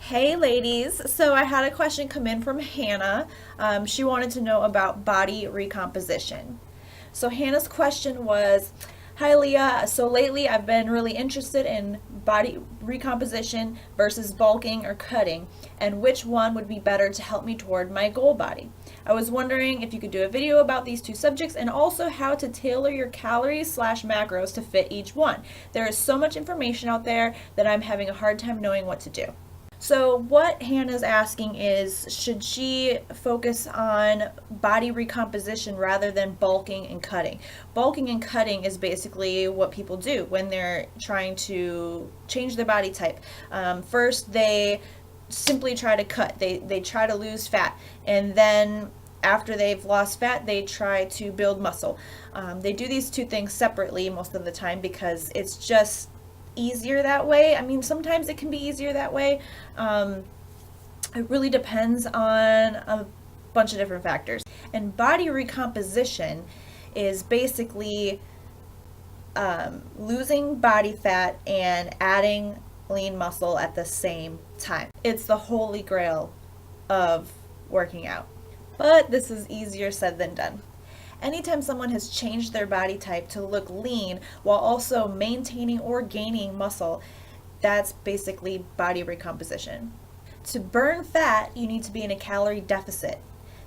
Hey ladies, so I had a question come in from Hannah. She wanted to know about body recomposition. So Hannah's question was, hi Leah, so lately I've been really interested in body recomposition versus bulking or cutting, and which one would be better to help me toward my goal body. I was wondering if you could do a video about these two subjects and also how to tailor your calories slash macros to fit each one. There is so much information out there that I'm having a hard time knowing what to do. So what Hannah's asking is, should she focus on body recomposition rather than bulking and cutting? Bulking and cutting is basically what people do when they're trying to change their body type. First, they simply try to cut. They try to lose fat, and then after they've lost fat, they try to build muscle. They do these two things separately most of the time because it's just easier that way. I mean, sometimes it can be easier that way. It really depends on a bunch of different factors. And body recomposition is basically losing body fat and adding lean muscle at the same time. It's the holy grail of working out. But this is easier said than done. Anytime someone has changed their body type to look lean while also maintaining or gaining muscle, that's basically body recomposition. To burn fat, you need to be in a calorie deficit.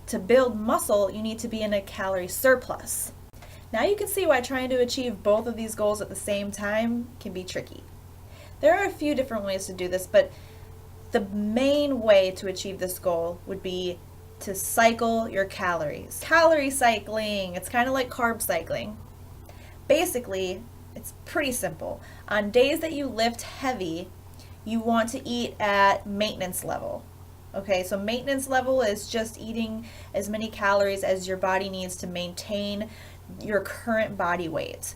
To build muscle, you need to be in a calorie surplus. Now you can see why trying to achieve both of these goals at the same time can be tricky. There are a few different ways to do this, but the main way to achieve this goal would be to cycle your calories. Calorie cycling, it's kind of like carb cycling. Basically, it's pretty simple. On days that you lift heavy, you want to eat at maintenance level. Okay, so maintenance level is just eating as many calories as your body needs to maintain your current body weight.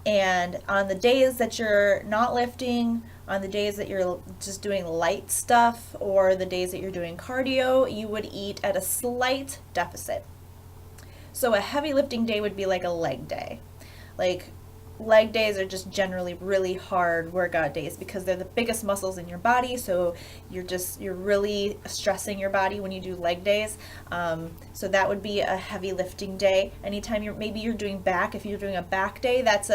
And on the days that you're not lifting, on the days that you're just doing light stuff, or the days that you're doing cardio, you would eat at a slight deficit. So a heavy lifting day would be like a leg day. Like, leg days are just generally really hard workout days because they're the biggest muscles in your body, so you're really stressing your body when you do leg days. So that would be a heavy lifting day. Anytime you're doing back, if you're doing a back day, that's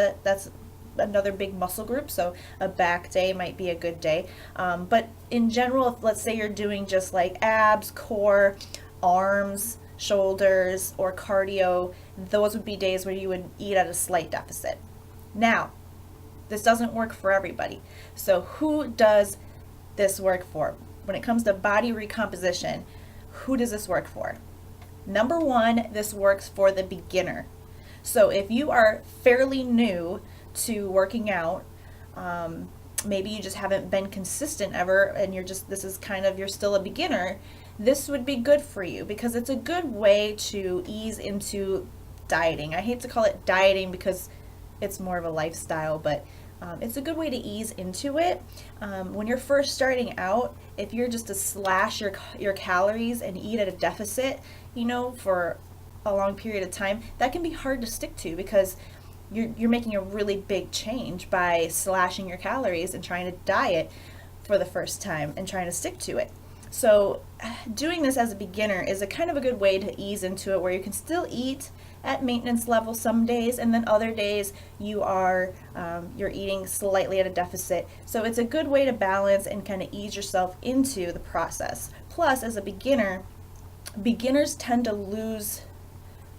another big muscle group, so a back day might be a good day. But in general, if let's say you're doing just like abs, core, arms, shoulders, or cardio, those would be days where you would eat at a slight deficit. Now, this doesn't work for everybody. So who does this work for? When it comes to body recomposition, who does this work for? Number one, this works for the beginner. So if you are fairly new to working out, maybe you just haven't been consistent ever and you're still a beginner, this would be good for you because it's a good way to ease into dieting. I hate to call it dieting because it's more of a lifestyle, but it's a good way to ease into it. When you're first starting out, if you're just to slash your calories and eat at a deficit, for a long period of time, that can be hard to stick to because you're making a really big change by slashing your calories and trying to diet for the first time and trying to stick to it. So doing this as a beginner is a kind of a good way to ease into it, where you can still eat at maintenance level some days, and then other days you're eating slightly at a deficit. So it's a good way to balance and kind of ease yourself into the process. Plus, as a beginner, beginners tend to lose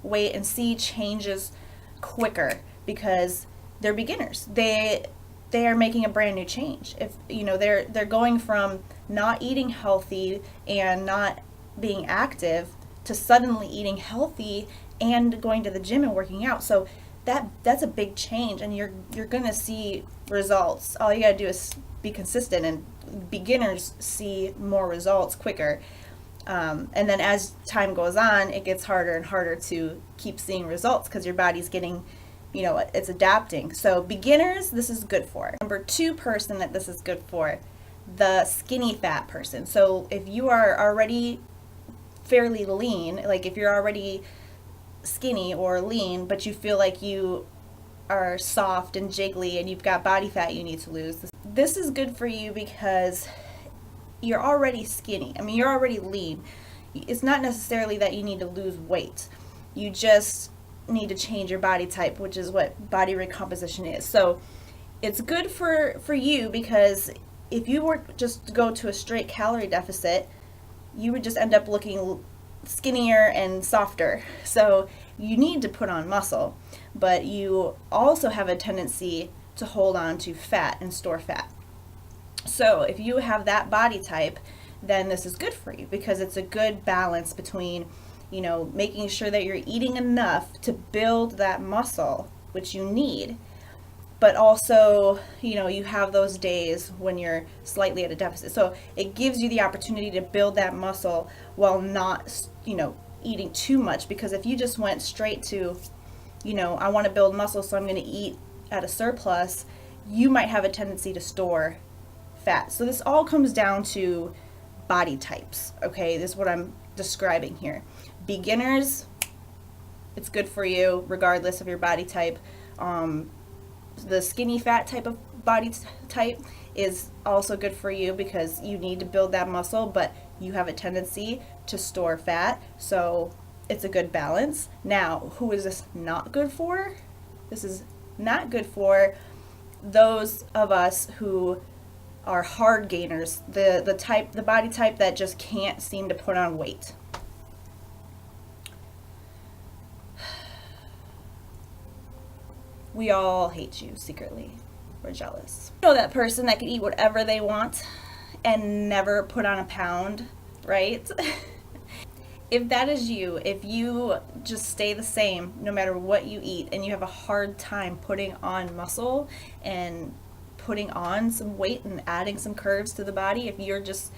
weight and see changes quicker because they're beginners. They are making a brand new change. If they're going from not eating healthy and not being active to suddenly eating healthy and going to the gym and working out. So that's a big change, and you're gonna see results. All you gotta do is be consistent, and beginners see more results quicker. And then as time goes on, it gets harder and harder to keep seeing results because your body's getting, it's adapting. So beginners, this is good for. Number two person that this is good for, the skinny fat person. So if you are already fairly lean, like if you're already skinny or lean, but you feel like you are soft and jiggly and you've got body fat you need to lose, this is good for you because you're already skinny. I mean, you're already lean. It's not necessarily that you need to lose weight. You just need to change your body type, which is what body recomposition is. So it's good for you, because if you were just to go to a straight calorie deficit, you would just end up looking skinnier and softer. So you need to put on muscle, but you also have a tendency to hold on to fat and store fat. So if you have that body type, then this is good for you, because it's a good balance between, making sure that you're eating enough to build that muscle, which you need, but also, you have those days when you're slightly at a deficit. So it gives you the opportunity to build that muscle while not, eating too much. Because if you just went straight to, I want to build muscle, so I'm going to eat at a surplus, you might have a tendency to store fat. So this all comes down to body types, okay? This is what I'm describing here. Beginners, it's good for you regardless of your body type. The skinny fat type of body type is also good for you, because you need to build that muscle, but you have a tendency to store fat, so it's a good balance. Now, who is this not good for? This is not good for those of us who are hard gainers, the body type that just can't seem to put on weight. We all hate you secretly. We're jealous. That person that can eat whatever they want and never put on a pound, right? If that is you, if you just stay the same no matter what you eat, and you have a hard time putting on muscle and putting on some weight and adding some curves to the body, if you're just,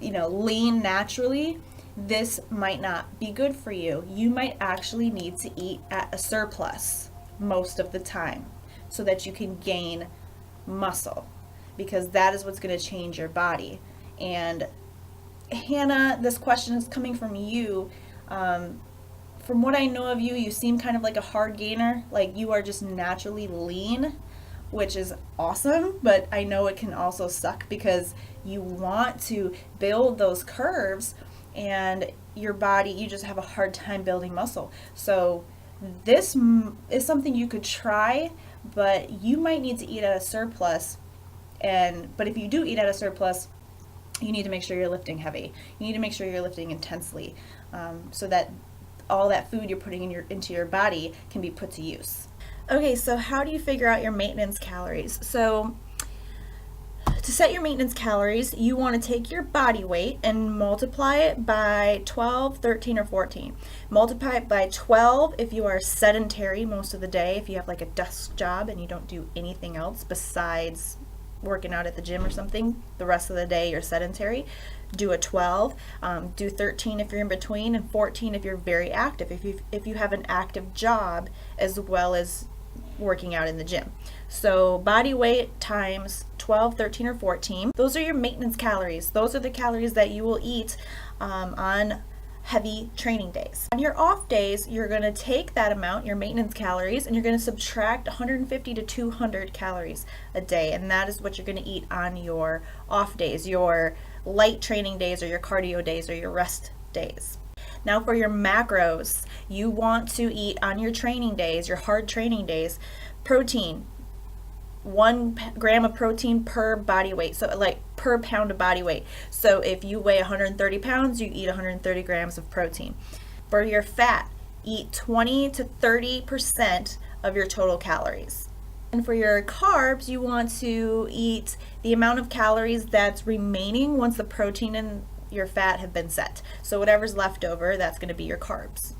lean naturally, this might not be good for you. You might actually need to eat at a surplus most of the time so that you can gain muscle, because that is what's going to change your body. And Hannah, this question is coming from you. From what I know of you, you seem kind of like a hard gainer, like you are just naturally lean, which is awesome, but I know it can also suck because you want to build those curves and your body, you just have a hard time building muscle. So this is something you could try, but you might need to eat at a surplus. But if you do eat at a surplus, you need to make sure you're lifting heavy. You need to make sure you're lifting intensely, so that all that food you're putting into your body can be put to use. Okay, so how do you figure out your maintenance calories? So to set your maintenance calories, you want to take your body weight and multiply it by 12, 13, or 14. Multiply it by 12 if you are sedentary most of the day, if you have like a desk job and you don't do anything else besides working out at the gym or something. The rest of the day you're sedentary. Do a 12. Do 13 if you're in between, and 14 if you're very active, if you have an active job as well as working out in the gym. So body weight times 12, 13, or 14. Those are your maintenance calories. Those are the calories that you will eat on heavy training days. On your off days, you're going to take that amount, your maintenance calories, and you're going to subtract 150 to 200 calories a day, and that is what you're going to eat on your off days, your light training days, or your cardio days, or your rest days. Now for your macros, you want to eat on your training days, your hard training days, protein, 1 gram of protein per body weight, so like per pound of body weight. So if you weigh 130 pounds, you eat 130 grams of protein. For your fat, eat 20 to 30% of your total calories. And for your carbs, you want to eat the amount of calories that's remaining once the protein and your fat have been set. So whatever's left over, that's going to be your carbs.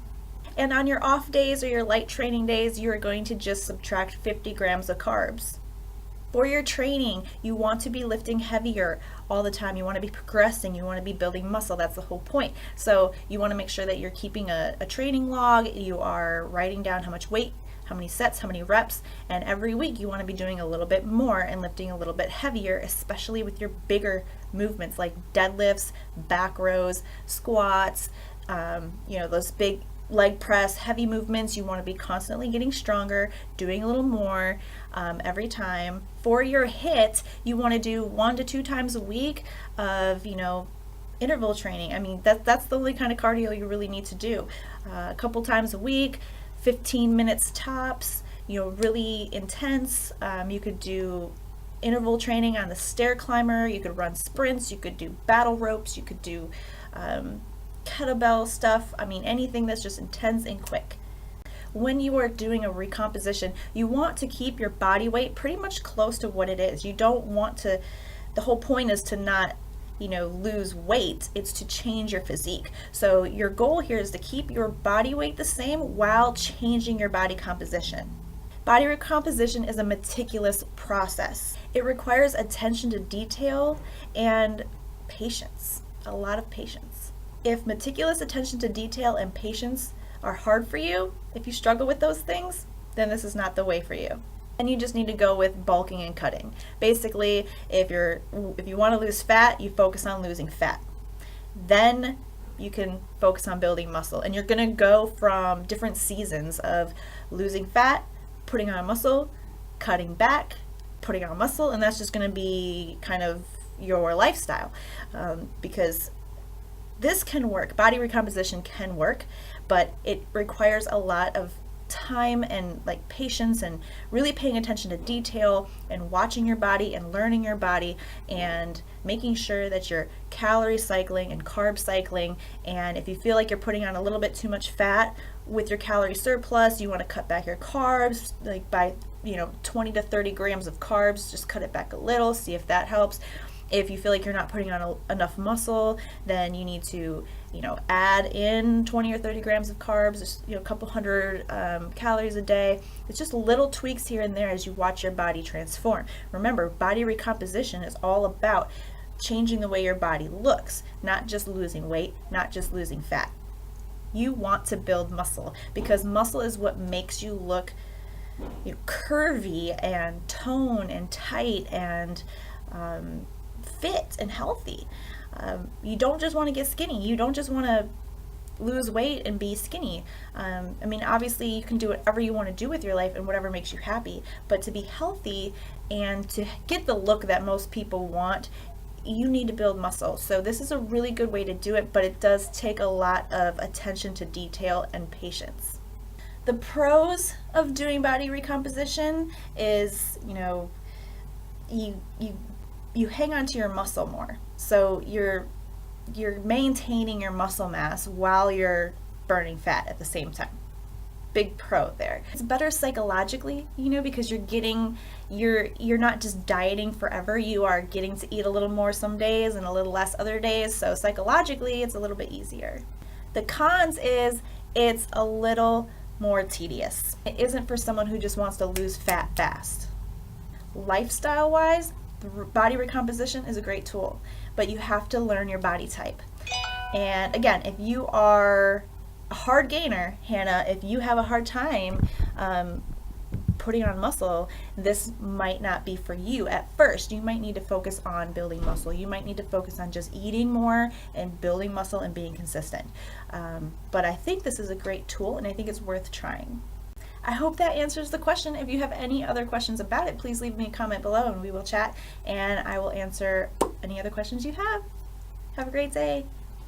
And on your off days or your light training days, you are going to just subtract 50 grams of carbs. For your training, you want to be lifting heavier all the time. You want to be progressing. You want to be building muscle. That's the whole point. So you want to make sure that you're keeping a training log. You are writing down how much weight, how many sets, how many reps, and every week you want to be doing a little bit more and lifting a little bit heavier, especially with your bigger movements like deadlifts, back rows, squats, those big leg press, heavy movements, you want to be constantly getting stronger, doing a little more every time. For your HIIT, you want to do 1 to 2 times a week of, interval training. I mean, that's the only kind of cardio you really need to do. A couple times a week, 15 minutes tops, really intense. You could do interval training on the stair climber, you could run sprints, you could do battle ropes, you could do kettlebell stuff. I mean, anything that's just intense and quick. When you are doing a recomposition, you want to keep your body weight pretty much close to what it is. You don't want to, the whole point is to not lose weight, it's to change your physique. So your goal here is to keep your body weight the same while changing your body composition. Body recomposition is a meticulous process. It requires attention to detail and patience, a lot of patience. If meticulous attention to detail and patience are hard for you, if you struggle with those things, then this is not the way for you. And you just need to go with bulking and cutting. Basically, if you want to lose fat, you focus on losing fat. Then you can focus on building muscle. And you're going to go from different seasons of losing fat, putting on muscle, cutting back, putting on muscle, and that's just going to be kind of your lifestyle. Because this can work, body recomposition can work, but it requires a lot of time and patience and really paying attention to detail and watching your body and learning your body and making sure that you're calorie cycling and carb cycling. And if you feel like you're putting on a little bit too much fat with your calorie surplus, you want to cut back your carbs by 20 to 30 grams of carbs. Just cut it back a little, see if that helps. If you feel like you're not putting on enough muscle, then you need to, add in 20 or 30 grams of carbs, just, a couple hundred calories a day. It's just little tweaks here and there as you watch your body transform. Remember, body recomposition is all about changing the way your body looks, not just losing weight, not just losing fat. You want to build muscle because muscle is what makes you look curvy and toned and tight and fit and healthy. You don't just want to get skinny. You don't just want to lose weight and be skinny. Obviously you can do whatever you want to do with your life and whatever makes you happy, but to be healthy and to get the look that most people want, you need to build muscle. So this is a really good way to do it, but it does take a lot of attention to detail and patience. The pros of doing body recomposition is, you hang on to your muscle more. So you're maintaining your muscle mass while you're burning fat at the same time. Big pro there. It's better psychologically, because you're not just dieting forever. You are getting to eat a little more some days and a little less other days. So psychologically, it's a little bit easier. The cons is it's a little more tedious. It isn't for someone who just wants to lose fat fast. Lifestyle wise, body recomposition is a great tool, but you have to learn your body type. And again, if you are a hard gainer, Hannah, if you have a hard time putting on muscle, this might not be for you at first. You might need to focus on building muscle. You might need to focus on just eating more and building muscle and being consistent. But I think this is a great tool and I think it's worth trying. I hope that answers the question. If you have any other questions about it, please leave me a comment below and we will chat and I will answer any other questions you have. Have a great day.